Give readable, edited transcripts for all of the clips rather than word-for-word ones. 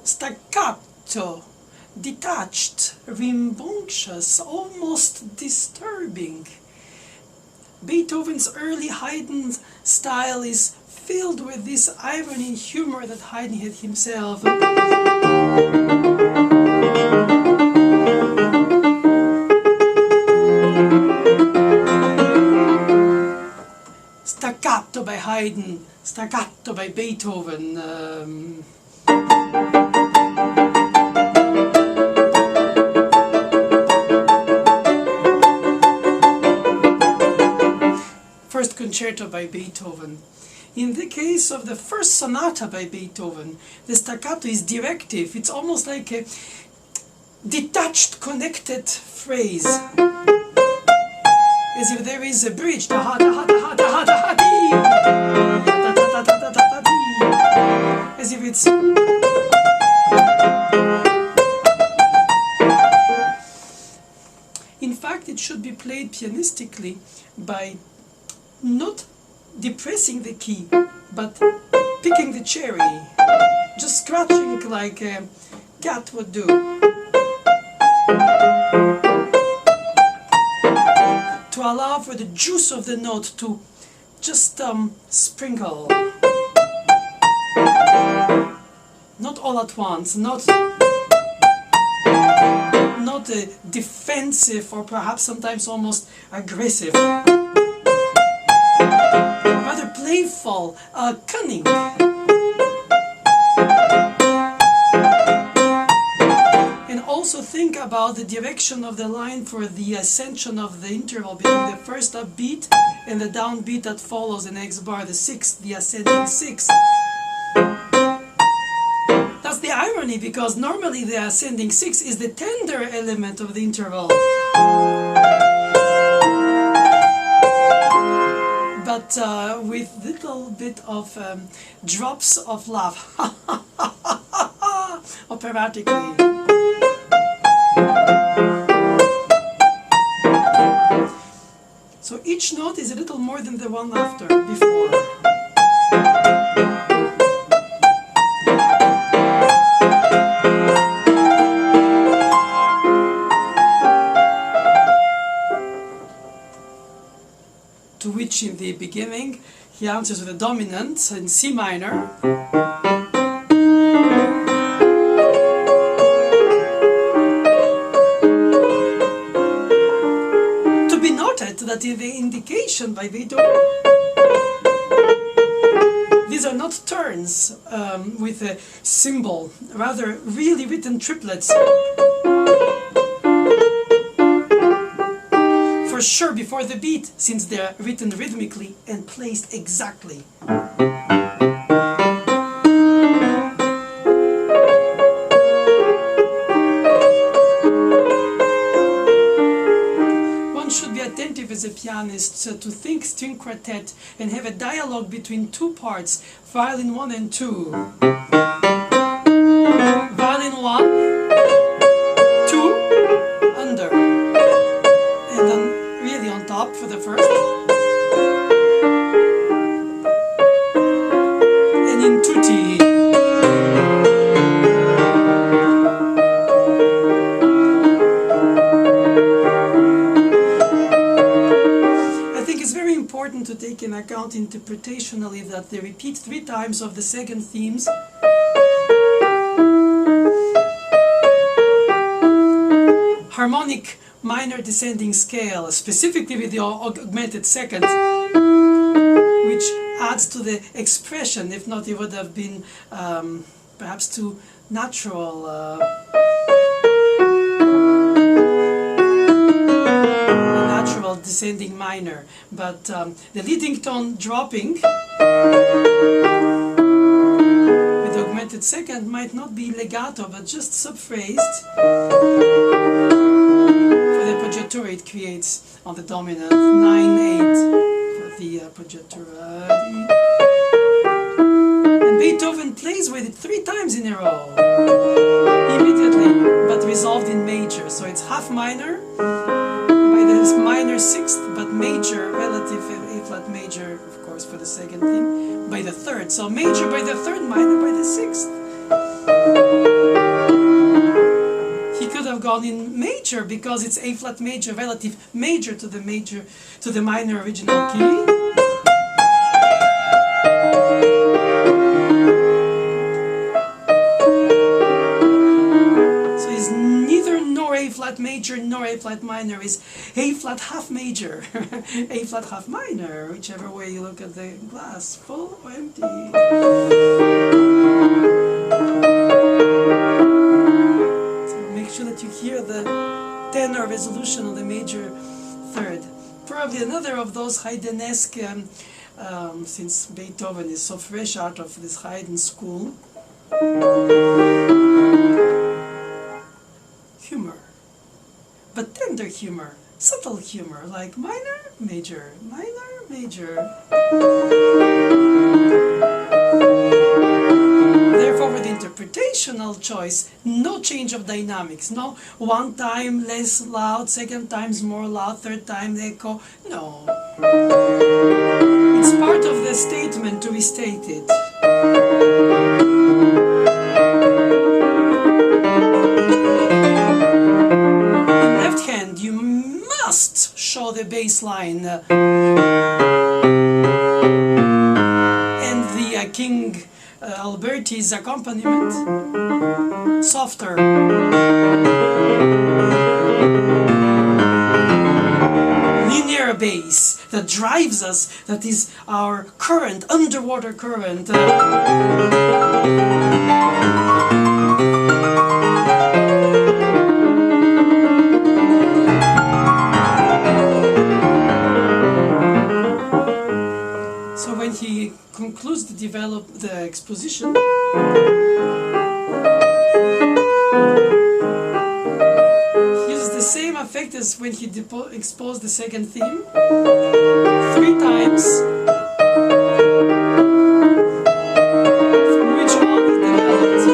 staccato, detached, rambunctious, almost disturbing. Beethoven's early Haydn style is filled with this irony and humor that Haydn had himself. Staccato by Haydn, staccato by Beethoven. First concerto by Beethoven. In the case of the first sonata by Beethoven, the staccato is directive. It's almost like a detached, connected phrase. As if there is a bridge. As if it's... In fact, it should be played pianistically by not depressing the key, but picking the cherry, just scratching like a cat would do, to allow for the juice of the note to just sprinkle, not all at once, not defensive or perhaps sometimes almost aggressive. Rather playful, cunning. And also think about the direction of the line for the ascension of the interval between the first upbeat and the downbeat that follows the next bar, the sixth, the ascending sixth. That's the irony, because normally the ascending sixth is the tender element of the interval. But with little bit of drops of love, operatically. So each note is a little more than the one after, before. To which in the beginning he answers with a dominant in C minor. To be noted that in the indication by Beethoven, these are not turns with a symbol, rather really written triplets. For sure before the beat, since they're written rhythmically and placed exactly. One should be attentive as a pianist to think string quartet and have a dialogue between two parts, violin 1 and 2. Violin 1, 2, under. And then really on top for the first, and in tutti. I think it's very important to take in account interpretationally that they repeat 3 times of the second themes. Harmonic minor descending scale, specifically with the augmented second, which adds to the expression. If not, it would have been perhaps too natural. A natural descending minor. But the leading tone dropping with the augmented second might not be legato, but just subphrased. Appoggiatura it creates on the dominant 9/8 for the appoggiatura. And Beethoven plays with it 3 times in a row, immediately, but resolved in major. So it's half minor by the minor 6th, but major relative A flat major, of course, for the second theme, by the 3rd. So major by the 3rd, minor by the 6th. down in major because it's A flat major relative major to the minor original key. So it's neither nor A flat major nor A flat minor, is A flat half major, A flat half minor, whichever way you look at the glass, full or empty. That you hear the tenor resolution of the major third. Probably another of those Haydnesque, since Beethoven is so fresh out of this Haydn school, humor, but tender humor, subtle humor, like minor, major, minor, major. Therefore, with interpretational choice, no change of dynamics, no one time less loud, second times more loud, third time echo, no. It's part of the statement to restate it. In left hand, you must show the bass line and the King Alberti's accompaniment softer. Linear bass that drives us, that is our current, underwater current. So when he concludes the exposition, he uses the same effect as when he exposed the second theme, 3 times, from which one it developed.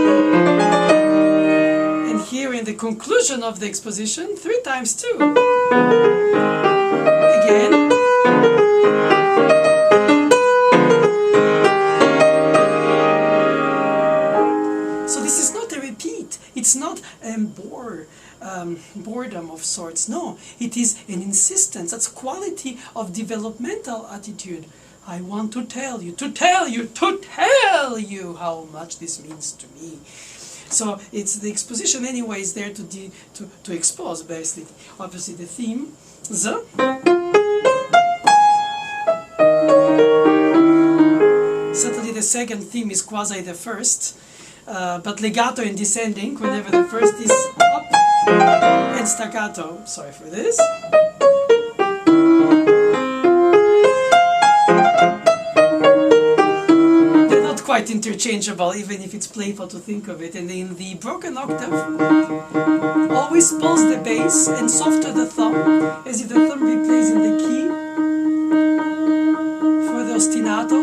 And here in the conclusion of the exposition, 3 times too. Again. It's not boredom of sorts. No, it is an insistence. That's quality of developmental attitude. I want to tell you how much this means to me. So it's the exposition anyway is there to expose basically. Obviously the theme, certainly the second theme is quasi the first. But legato and descending whenever the first is up, and staccato, sorry for this. They're not quite interchangeable, even if it's playful to think of it. And in the broken octave, always pulse the bass and softer the thumb, as if the thumb replays in the key. For the ostinato,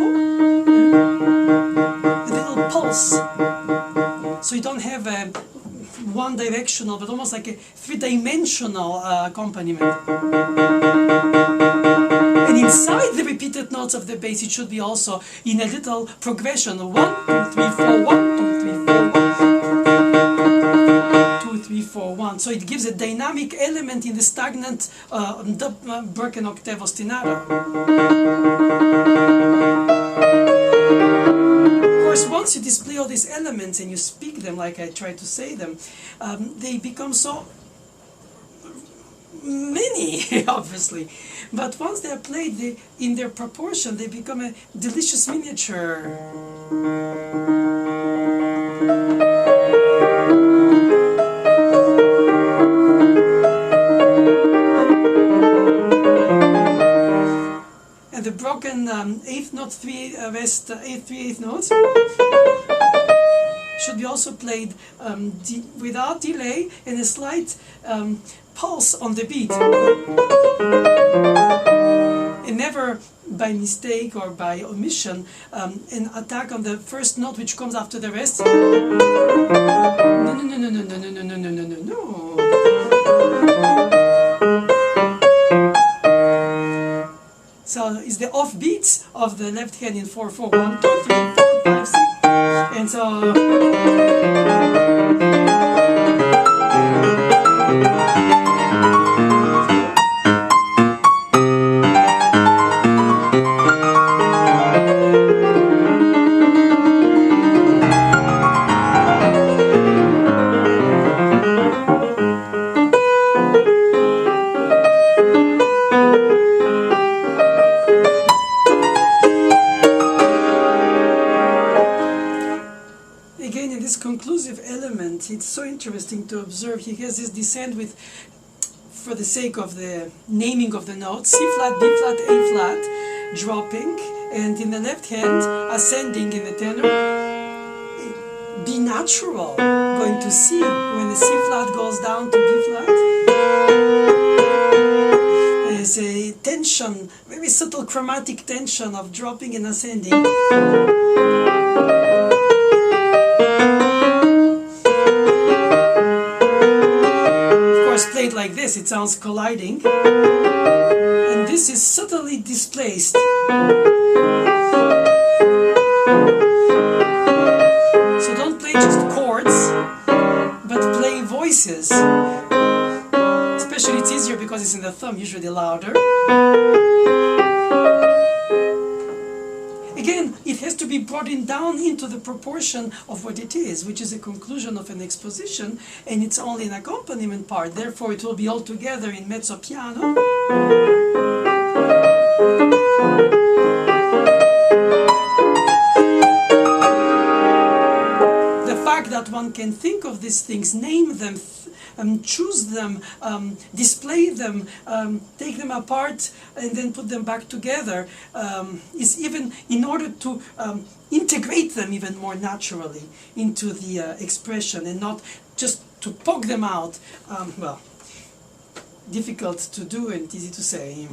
a little pulse. So you don't have a one-directional, but almost like a three-dimensional accompaniment. And inside the repeated notes of the bass, it should be also in a little progression. 1, 2, 3, 4, 1, 2, 3, 4, 1. 2, 3, 4, 1. So it gives a dynamic element in the stagnant broken octave ostinato. Once you display all these elements and you speak them like I try to say them, they become so many, obviously. But once they are played in their proportion, they become a delicious miniature. And the broken eighth note, 3 rest, 3/8 notes should be also played without delay and a slight pulse on the beat. And never by mistake or by omission an attack on the first note which comes after the rest. No, no, no, no, no, no, no, no, no, no, no, no. So it's the off beats of the left hand in 4/4. 1, 2, 3, 4, 5, 6. And so conclusive element, it's so interesting to observe. He has this descent with, for the sake of the naming of the notes, C flat, D flat, A flat, dropping, and in the left hand, ascending in the tenor, B natural, going to C, when the C flat goes down to B flat. There's a tension, very subtle chromatic tension of dropping and ascending. Of course, played like this, it sounds colliding. And this is subtly displaced. So don't play just chords, but play voices. Especially it's easier because it's in the thumb, usually louder. Again, it has to be brought in down into the proportion of what it is, which is a conclusion of an exposition, and it's only an accompaniment part. Therefore, it will be all together in mezzo piano. The fact that one can think of these things, name them, choose them, display them, take them apart and then put them back together, is even in order to integrate them even more naturally into the expression, and not just to poke them out. Well, difficult to do and easy to say.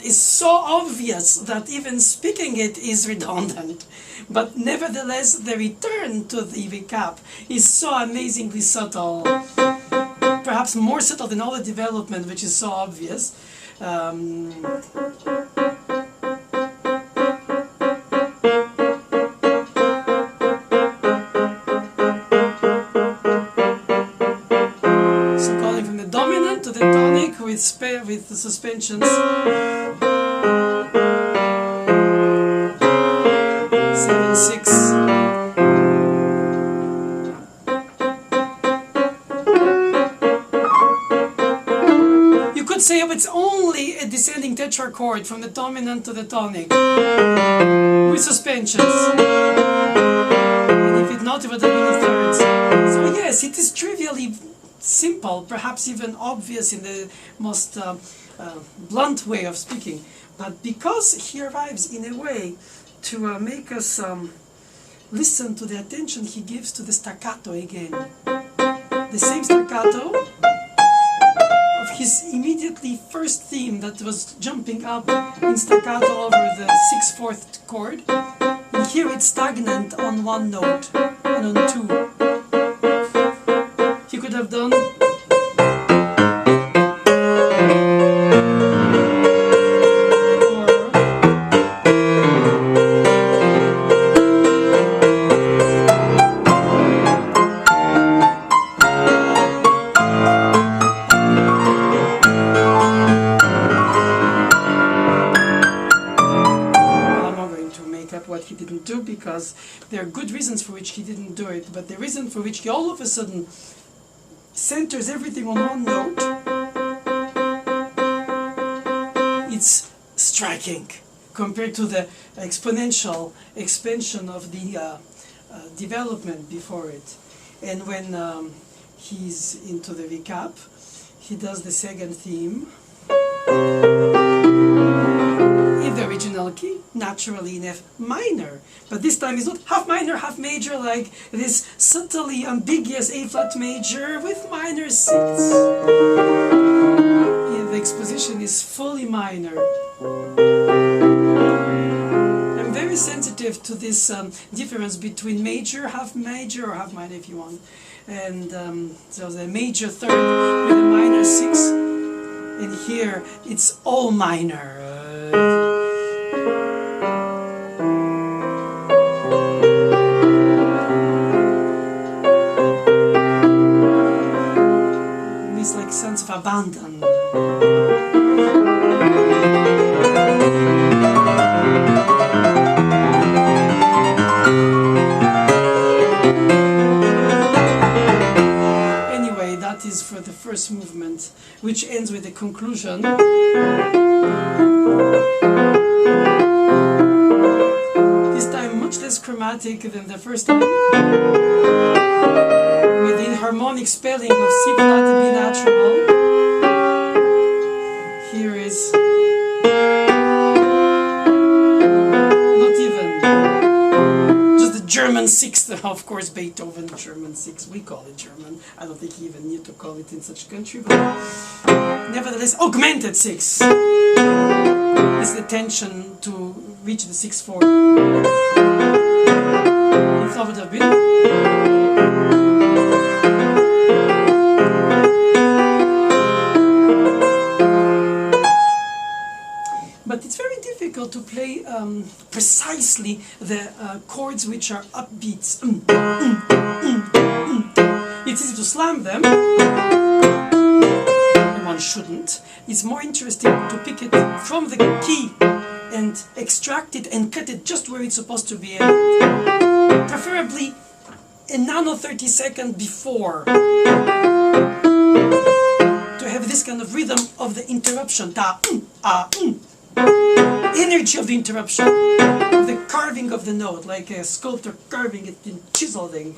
Is so obvious that even speaking it is redundant, but nevertheless the return to the recap is so amazingly subtle, perhaps more subtle than all the development, which is so obvious. So going from the dominant to the tonic with the suspensions. 7/6. You could say, oh, it's only a descending tetrachord from the dominant to the tonic with suspensions. And if it not, it would have been the thirds. So yes, it is trivially simple, perhaps even obvious in the most blunt way of speaking. But because he arrives in a way to make us listen to the attention he gives to the staccato again. The same staccato of his immediately first theme that was jumping up in staccato over the 6/4 chord. And here it's stagnant on one note and on two. He could have done because there are good reasons for which he didn't do it, but the reason for which he all of a sudden centers everything on one note, it's striking compared to the exponential expansion of the development before it. And when he's into the recap, he does the second theme. with the original key, naturally in F minor. But this time it's not half minor, half major, like this subtly ambiguous A flat major with minor 6. Yeah, the exposition is fully minor. I'm very sensitive to this difference between major, half major, or half minor if you want. And so the major third with a minor 6, and here it's all minor. This like sense of abandon. Is for the first movement, which ends with a conclusion. This time much less chromatic than the first time, with the harmonic spelling of C flat B natural. Here is not even just the German sixth, of course, Beethoven, German sixth, we call it German. I don't think he even knew to call it in such a country, but nevertheless, augmented sixth is the tension to reach the 6/4. If not, would have been. But it's very difficult to play precisely the chords which are upbeats. It's easy to slam them, one shouldn't. It's more interesting to pick it from the key and extract it and cut it just where it's supposed to be, preferably a nano 30-second before, to have this kind of rhythm of the interruption, ta, energy of the interruption, of the carving of the note, like a sculptor carving it and chiseling.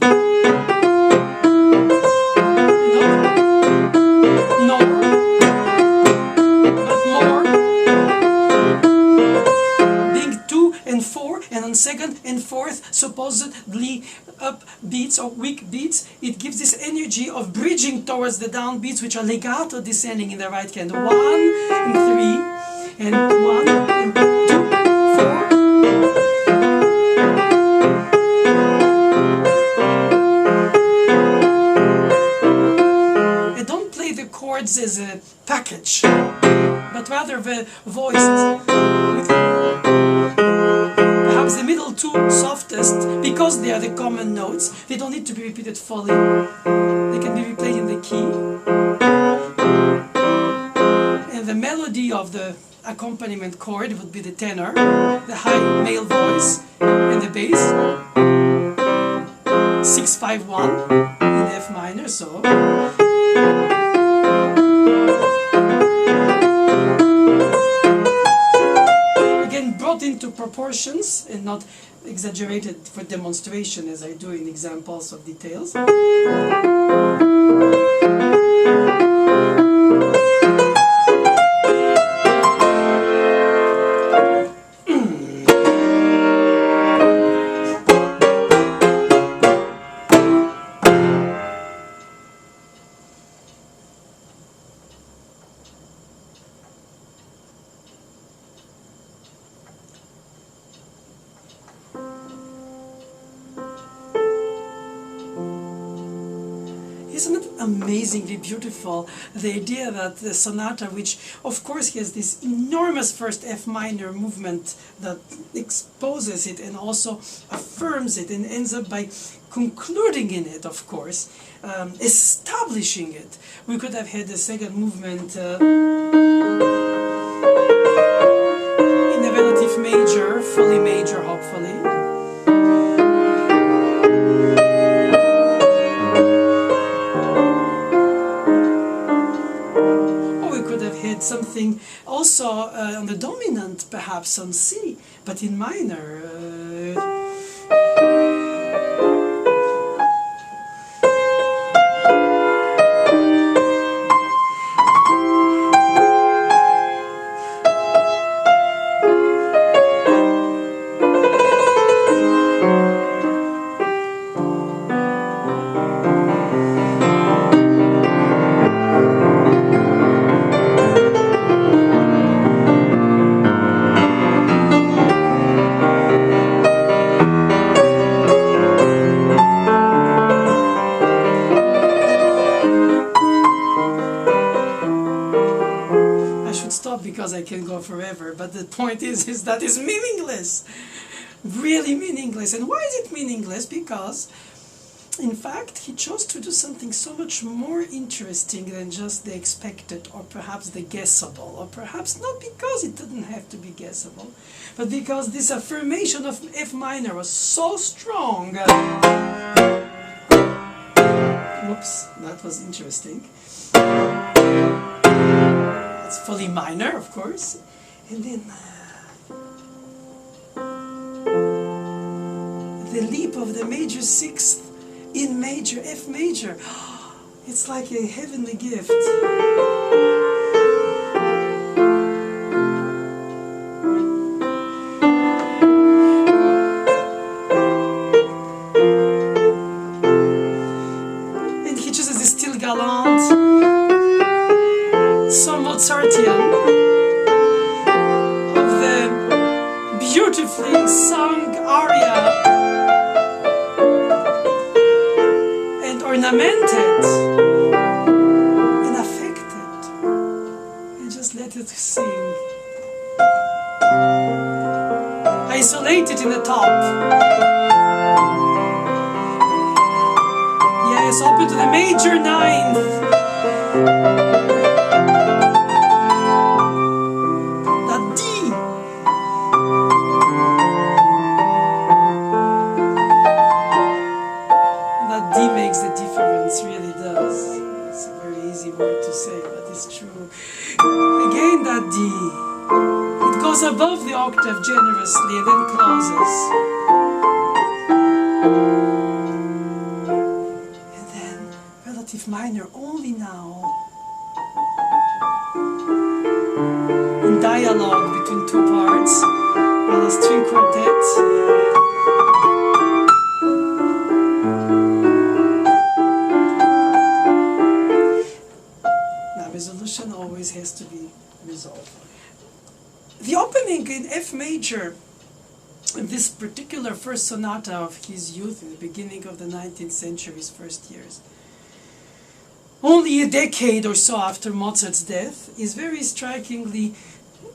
And on second and fourth, supposedly up beats or weak beats, it gives this energy of bridging towards the down beats, which are legato descending in the right hand. 1 and 3, and 1 and 2, 4. I don't play the chords as a package, but rather the voiced. The middle two softest, because they are the common notes, they don't need to be repeated fully. They can be replayed in the key. And the melody of the accompaniment chord would be the tenor, the high male voice, and the bass. 6-5-1 in F minor, so. Into proportions and not exaggerated for demonstration as I do in examples of details. Isn't it amazingly beautiful, the idea that the sonata, which of course has this enormous first F minor movement that exposes it and also affirms it and ends up by concluding in it, of course, establishing it. We could have had the second movement in a relative major, fully major hopefully. Something also on the dominant, perhaps on C, but in minor. point is that it's meaningless. Really meaningless. And why is it meaningless? Because, in fact, he chose to do something so much more interesting than just the expected, or perhaps the guessable, or perhaps not because it didn't have to be guessable, but because this affirmation of F minor was so strong. Whoops, that was interesting. It's fully minor, of course. And then the leap of the major sixth in major, F major. It's like a heavenly gift. And he chooses this still gallant, so Mozartian, of the beautifully sung aria and ornamented and affected, and just let it sing. Isolated in the top. Yes, open to the major ninth. Really does. It's a very easy word to say, but it's true. Again, that D. It goes above the octave generously and then closes. And then relative minor only now. In dialogue between two parts, while a string quartet. Resolution always has to be resolved. The opening in F major, in this particular first sonata of his youth, in the beginning of the 19th century's first years, only a decade or so after Mozart's death, is very strikingly,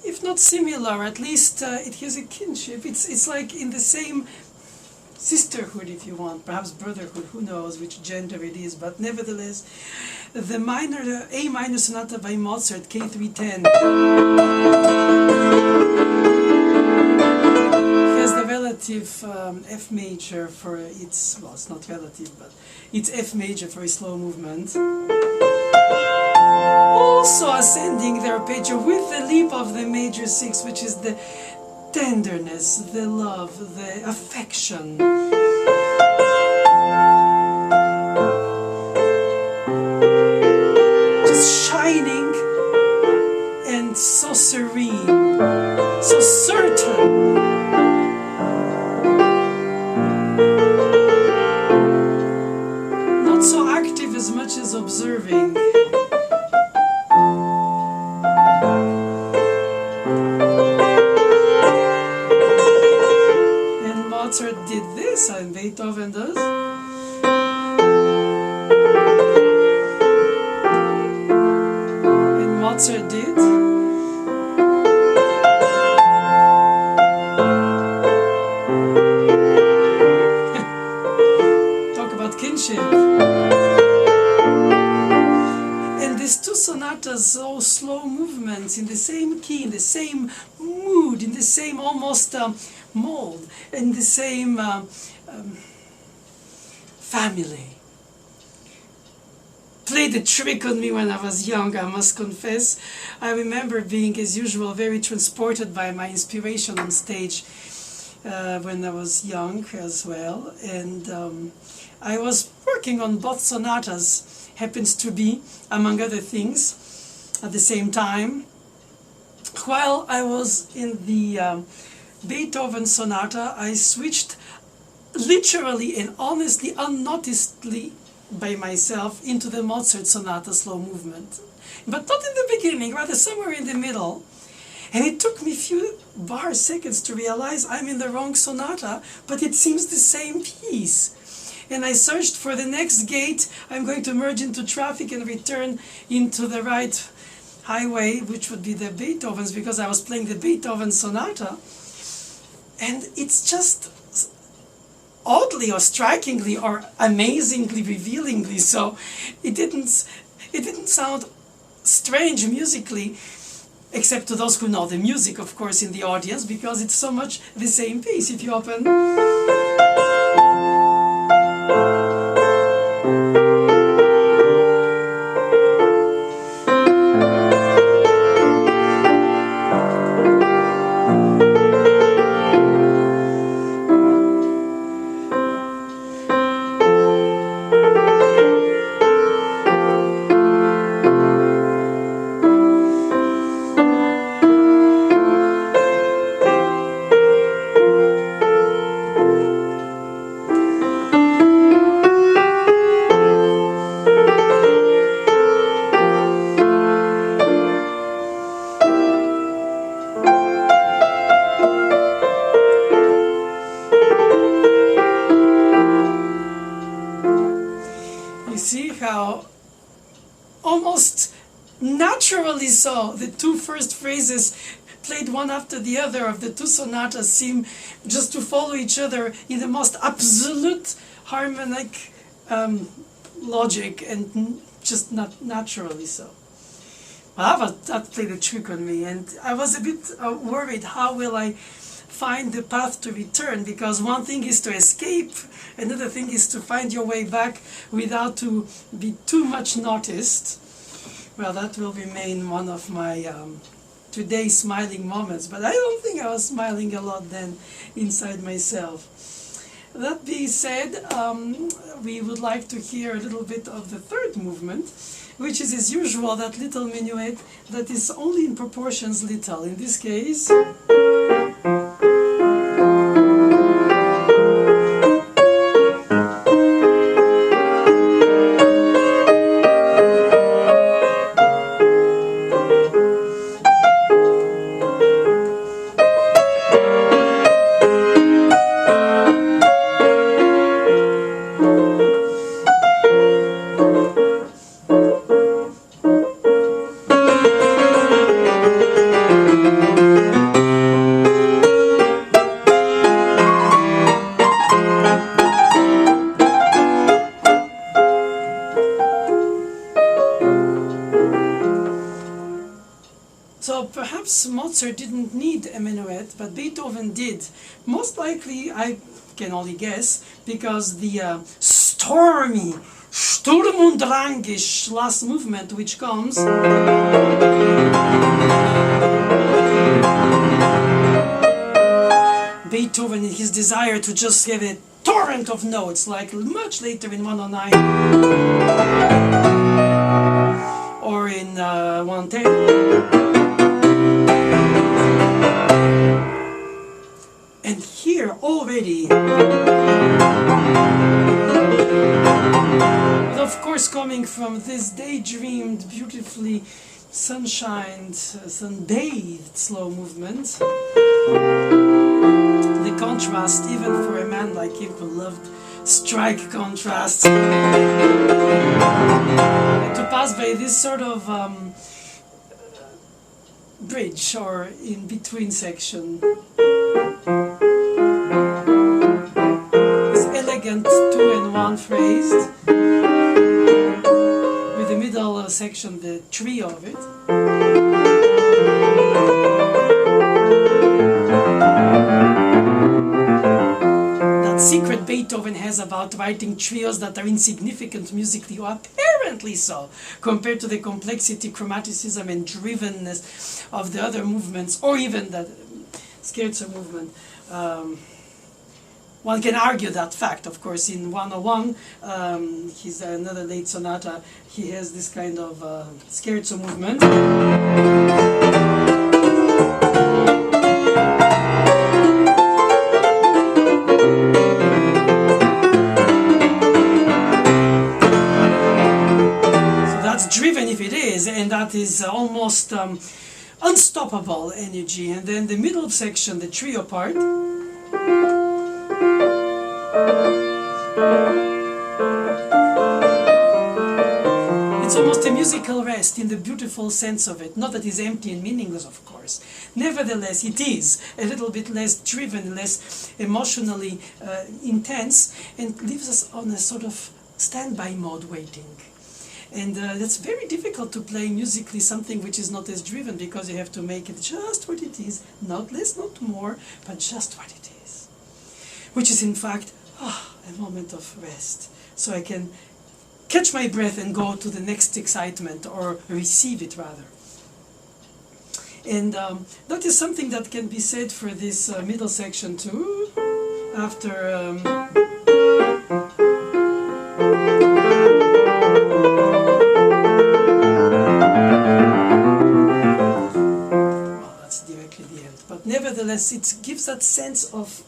if not similar, at least it has a kinship. It's like in the same sisterhood, if you want, perhaps brotherhood, who knows which gender it is, but nevertheless, the minor, A minor sonata by Mozart, K310, has the relative F major for its, well, it's not relative, but it's F major for a slow movement. Also ascending the arpeggio with the leap of the major six, which is the tenderness, the love, the affection. Just shining and so serene, so certain. Not so active as much as observing. Mozart did this, and Beethoven does. And Mozart did. Talk about kinship. And these two sonatas, so slow movements in the same key, in the same mood, in the same almost mold, in the same family. Played a trick on me when I was young, I must confess. I remember being, as usual, very transported by my inspiration on stage when I was young as well. And I was working on both sonatas, happens to be, among other things, at the same time. While I was in the Beethoven sonata, I switched literally and honestly, unnoticedly by myself, into the Mozart sonata slow movement. But not in the beginning, rather somewhere in the middle. And it took me a few seconds to realize I'm in the wrong sonata, but it seems the same piece. And I searched for the next gate. I'm going to merge into traffic and return into the right highway, which would be the Beethoven's, because I was playing the Beethoven Sonata, and it's just oddly or strikingly or amazingly revealingly so. It didn't sound strange musically, except to those who know the music, of course, in the audience, because it's so much the same piece. If you open, see how almost naturally so the two first phrases played one after the other of the two sonatas seem just to follow each other in the most absolute harmonic logic, and just not naturally so. Well, that played a trick on me, and I was a bit worried, how will I find the path to return, because one thing is to escape, another thing is to find your way back without to be too much noticed. Well, that will remain one of my today's smiling moments, but I don't think I was smiling a lot then inside myself. That being said, we would like to hear a little bit of the third movement, which is, as usual, that little minuet that is only in proportions little. In this case, so perhaps Mozart didn't need a minuet, but Beethoven did. Most likely, I can only guess, because the stormy, Sturm und Drangisch last movement, which comes, Beethoven, in his desire to just give a torrent of notes, like much later in 109 or in 110. And here already, but of course coming from this daydreamed, beautifully sunshined, sun-bathed slow movement, the contrast, even for a man like him who loved strike contrast, to pass by this sort of bridge or in between section, this elegant 2-in-1 phrase, with the middle section, the trio of it. Secret Beethoven has about writing trios that are insignificant musically, or apparently so, compared to the complexity, chromaticism and drivenness of the other movements, or even the scherzo movement. One can argue that fact, of course. In 101, he's another late sonata, he has this kind of scherzo movement. Driven, if it is, and that is almost unstoppable energy. And then the middle section, the trio part, It's almost a musical rest in the beautiful sense of it. Not that it's empty and meaningless, of course. Nevertheless, it is a little bit less driven, less emotionally intense, and leaves us on a sort of standby mode waiting. And that's very difficult to play musically something which is not as driven, because you have to make it just what it is, not less, not more, but just what it is. Which is in fact a moment of rest. So I can catch my breath and go to the next excitement, or receive it rather. And that is something that can be said for this middle section too. After well, that's directly the end. But nevertheless, it gives that sense of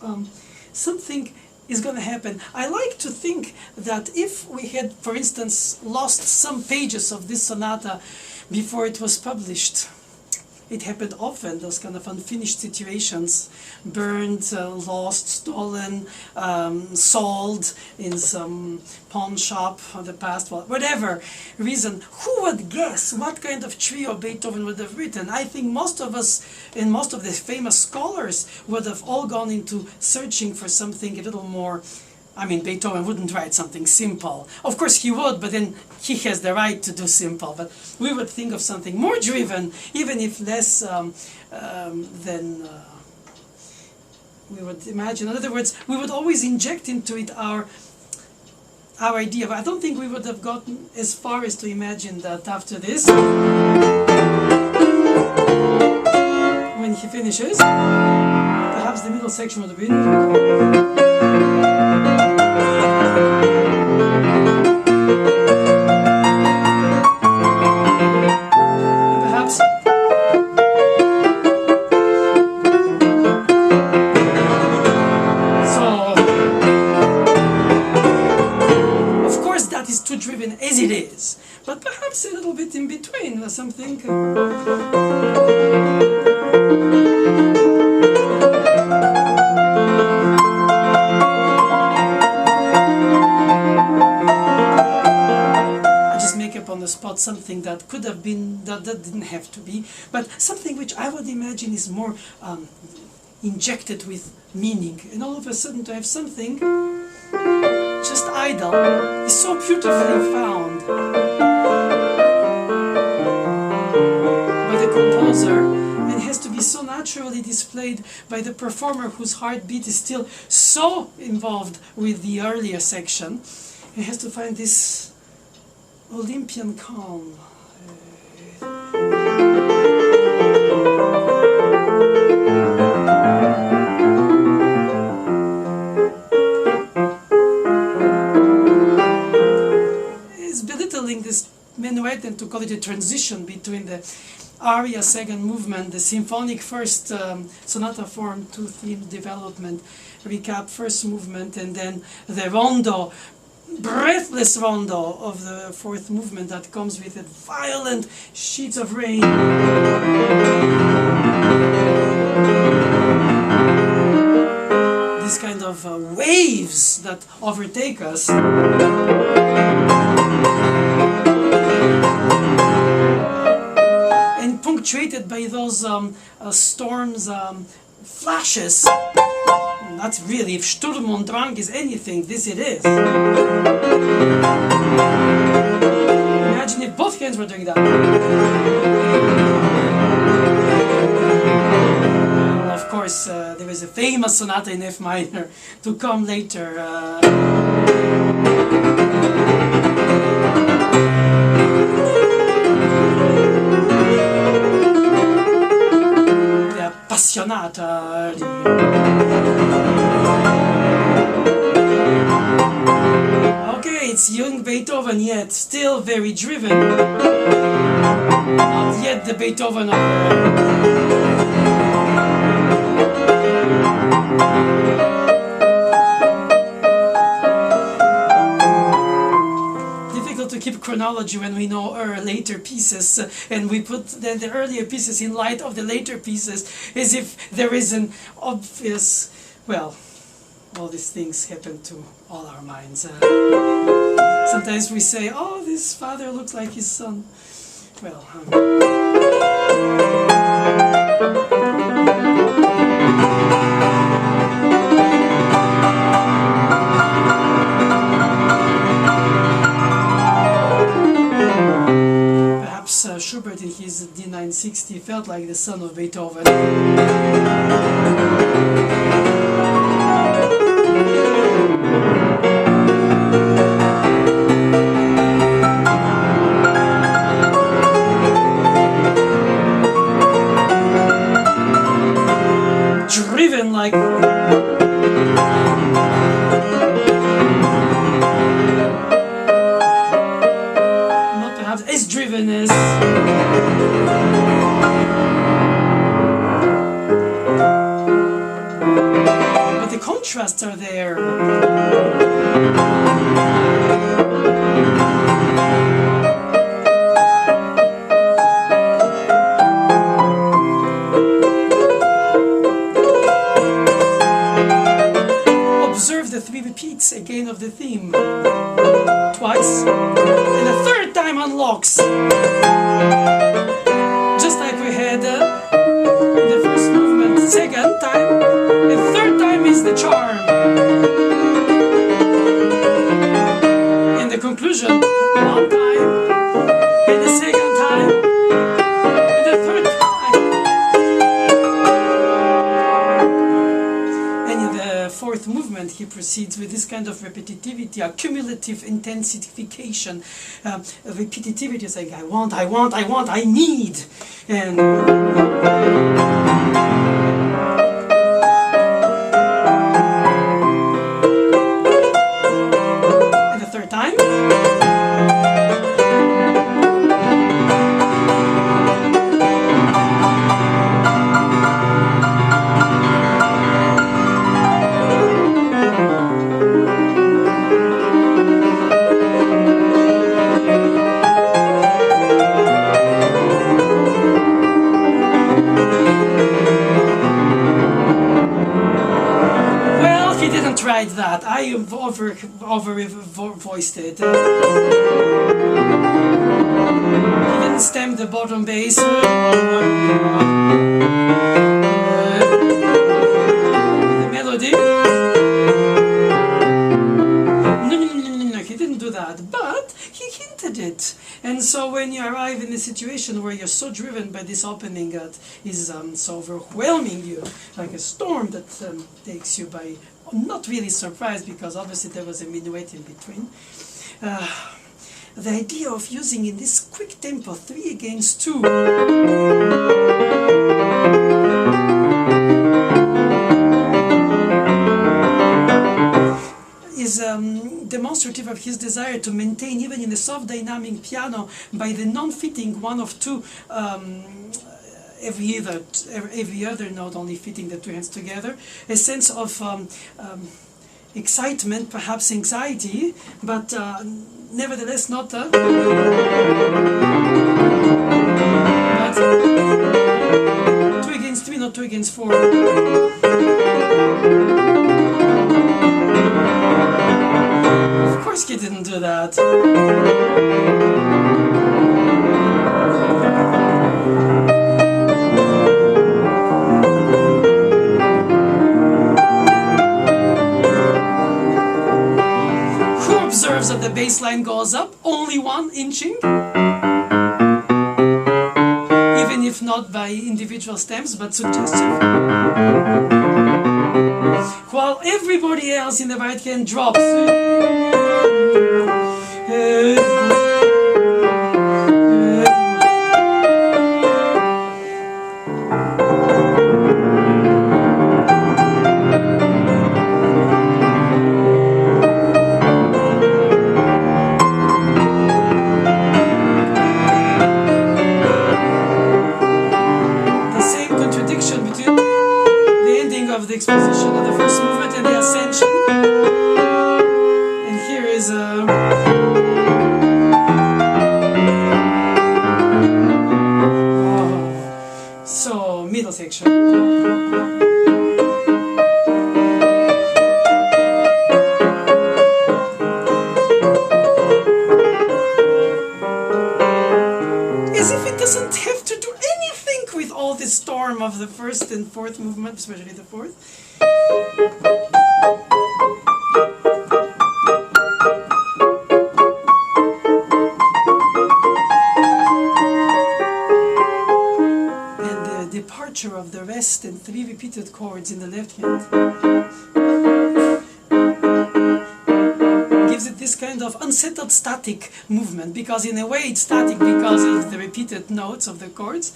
something is going to happen. I like to think that if we had, for instance, lost some pages of this sonata before it was published, it happened often, those kind of unfinished situations, burned, lost, stolen, sold in some pawn shop of the past, well, whatever reason. Who would guess what kind of trio Beethoven would have written? I think most of us and most of the famous scholars would have all gone into searching for something a little more. I mean, Beethoven wouldn't write something simple. Of course he would, but then he has the right to do simple. But we would think of something more driven, even if less than we would imagine. In other words, we would always inject into it our idea. But I don't think we would have gotten as far as to imagine that after this, when he finishes, perhaps the middle section would have been. Driven as it is, but perhaps a little bit in between, or something. I just make up on the spot something that could have been, that didn't have to be, but something which I would imagine is more injected with meaning, and all of a sudden to have something just idle is so beautifully found by the composer, and has to be so naturally displayed by the performer, whose heartbeat is still so involved with the earlier section. It has to find this Olympian calm. This minuet, and to call it a transition between the aria second movement, the symphonic first sonata form, two theme development, recap first movement, and then the rondo, breathless rondo of the fourth movement that comes with a violent sheets of rain. This kind of waves that overtake us. And punctuated by those storms, flashes. And that's really, if Sturm und Drang is anything, this it is. Imagine if both hands were doing that. Well, of course, there is a famous sonata in F minor to come later. Sonata. Okay, it's young Beethoven yet, still very driven. Not yet the Beethoven of to keep chronology when we know our later pieces, and we put the earlier pieces in light of the later pieces, as if there is an obvious, well, all these things happen to all our minds. Sometimes we say, oh, this father looks like his son. Well, perhaps Schubert in his D960 felt like the son of Beethoven. Driven like... not perhaps as driven as... but the contrasts are there. The three repeats again of the theme twice, and the third time unlocks, just like we had in the first movement. Second time, and third time is the charm. In the conclusion, one time, and the second time, and the third time. And in the fourth movement, he proceeds with this kind of repetitivity, a cumulative intensification. Repetitivity is like, I want, I need. And the third time. Tried that. I over voiced it. He didn't stem the bottom bass. The melody. No, he didn't do that. But he hinted it. And so when you arrive in a situation where you're so driven by this opening that is so overwhelming you, like a storm that takes you by... not really surprised, because obviously there was a minuet in between. The idea of using in this quick tempo 3 against 2 is demonstrative of his desire to maintain, even in a soft dynamic piano, by the non-fitting one of two every other note, only fitting the two hands together, a sense of excitement, perhaps anxiety, but nevertheless not but 2 against 3, not 2 against 4. Of course he didn't do that. That the bass line goes up, only 1 inching, even if not by individual stems, but suggestive. While everybody else in the right hand drops. Of the exposition of the first movement and the ascension, and here is a of the first and fourth movement, especially the fourth. And the departure of the rest and 3 repeated chords in the left hand gives it this kind of unsettled static movement, because in a way it's static because of the repeated notes of the chords.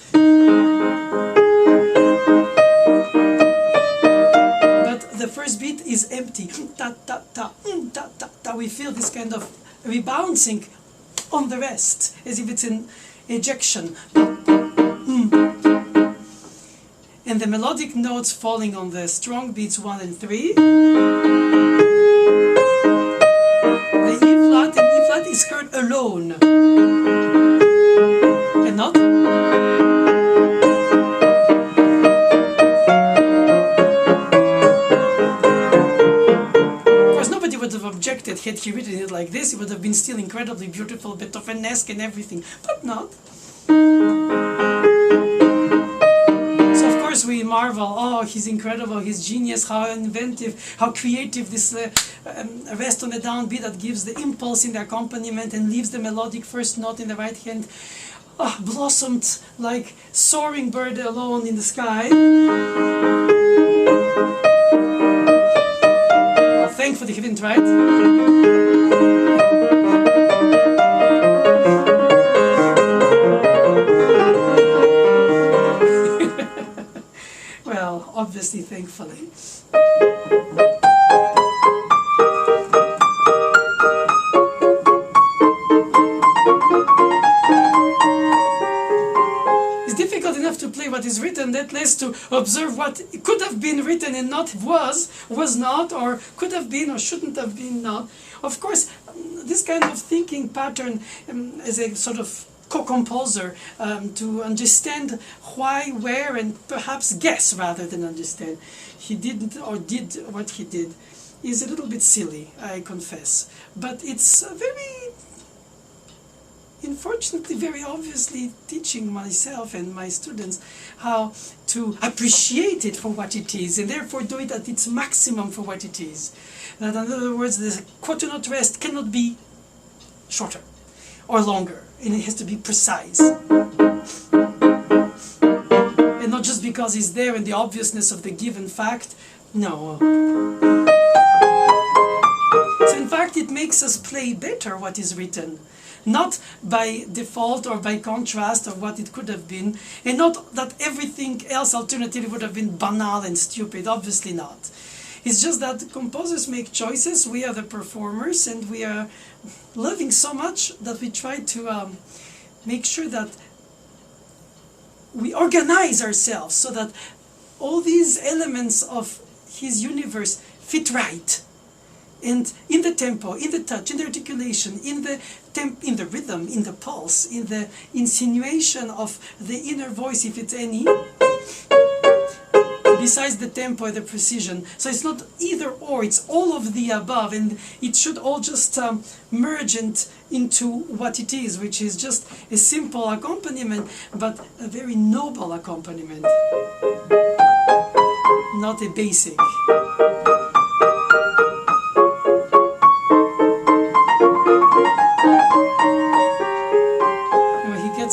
The first beat is empty. Ta, ta, ta, ta, ta, ta. We feel this kind of rebouncing on the rest, as if it's an ejection. And the melodic notes falling on the strong beats 1 and 3. The E flat and E flat is heard alone, and not. Objected had he written it like this, it would have been still incredibly beautiful, Beethoven-esque and everything, but not. So of course we marvel, oh, he's incredible, he's genius, how inventive, how creative, this rest on the downbeat that gives the impulse in the accompaniment and leaves the melodic first note in the right hand blossomed like soaring bird alone in the sky. Thankfully he didn't write. Well, obviously, thankfully. To play what is written, that less to observe what could have been written and not was not, or could have been or shouldn't have been not. Of course, this kind of thinking pattern as a sort of co-composer to understand why, where, and perhaps guess rather than understand he didn't or did what he did is a little bit silly, I confess. But it's very, unfortunately, very obviously teaching myself and my students how to appreciate it for what it is, and therefore do it at its maximum for what it is. That, in other words, the quarter note rest cannot be shorter or longer, and it has to be precise. And not just because it's there in the obviousness of the given fact, no. So in fact it makes us play better what is written. Not by default or by contrast of what it could have been, and not that everything else alternatively would have been banal and stupid, obviously not. It's just that composers make choices, we are the performers, and we are loving so much that we try to make sure that we organize ourselves so that all these elements of his universe fit right. And in the tempo, in the touch, in the articulation, in the rhythm, in the pulse, in the insinuation of the inner voice, if it's any, besides the tempo and the precision. So it's not either or, it's all of the above, and it should all just merge into what it is, which is just a simple accompaniment, but a very noble accompaniment, not a basic.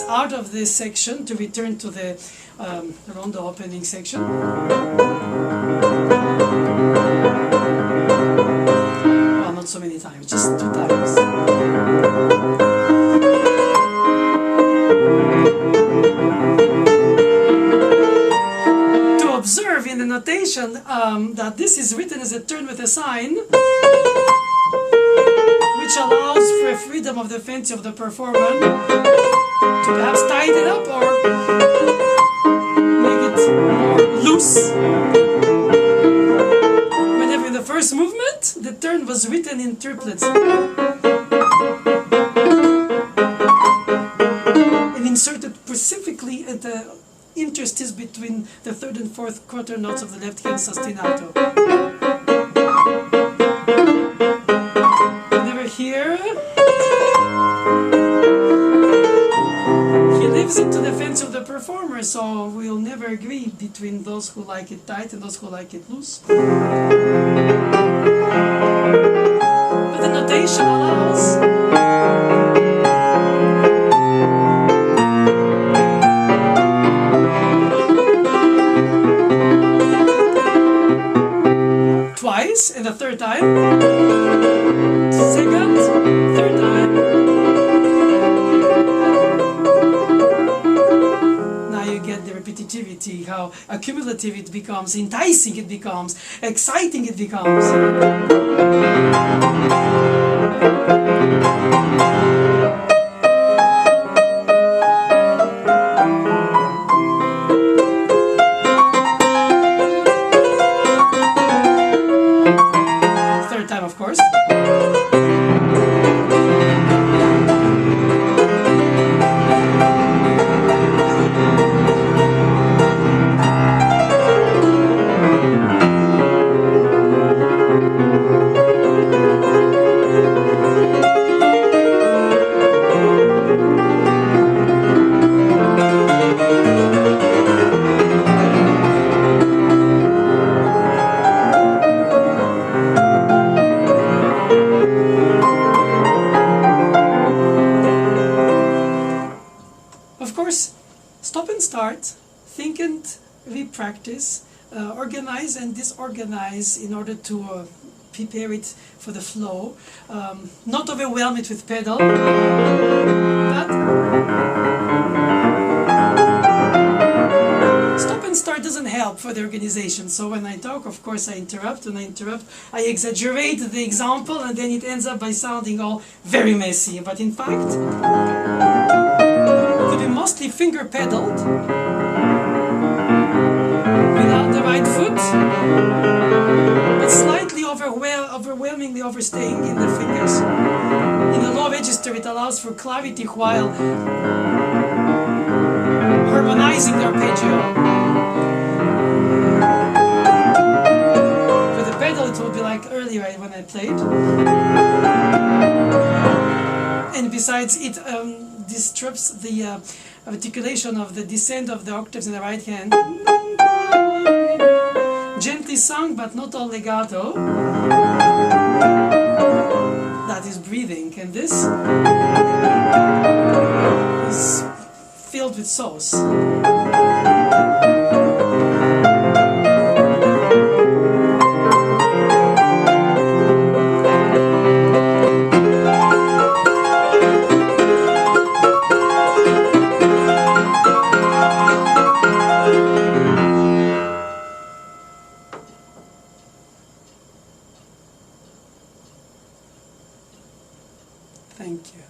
Out of this section to return to the rondo opening section. Well, not so many times, just 2 times. To observe in the notation that this is written as a turn with a sign, which allows for a freedom of the fancy of the performer to perhaps tighten it up or make it more loose. Whenever in the first movement, the turn was written in triplets and inserted specifically at the interstice between the 3rd and 4th quarter notes of the left hand ostinato. Whenever here, he lives into the fancy of the performer, so we'll never agree those who like it tight and those who like it loose. But the notation allows twice, and the third time, second, third time. Now you get the repetitivity, how accumulative it becomes, enticing it becomes, exciting it becomes. Third time, of course. Of course, stop and start, think and re-practice, organize and disorganize in order to prepare it for the flow. Not overwhelm it with pedal, but stop and start doesn't help for the organization. So when I talk, of course, I interrupt. When I interrupt, I exaggerate the example, and then it ends up by sounding all very messy. But in fact, to be mostly finger pedaled without the right foot, but slightly overwhelmingly overstaying in the fingers. In the low register, it allows for clarity while harmonizing the arpeggio. For the pedal, it will be like earlier when I played. And besides, it disrupts the articulation of the descent of the octaves in the right hand. Gently sung, but not all legato. That is breathing, and this is filled with sauce. Thank you.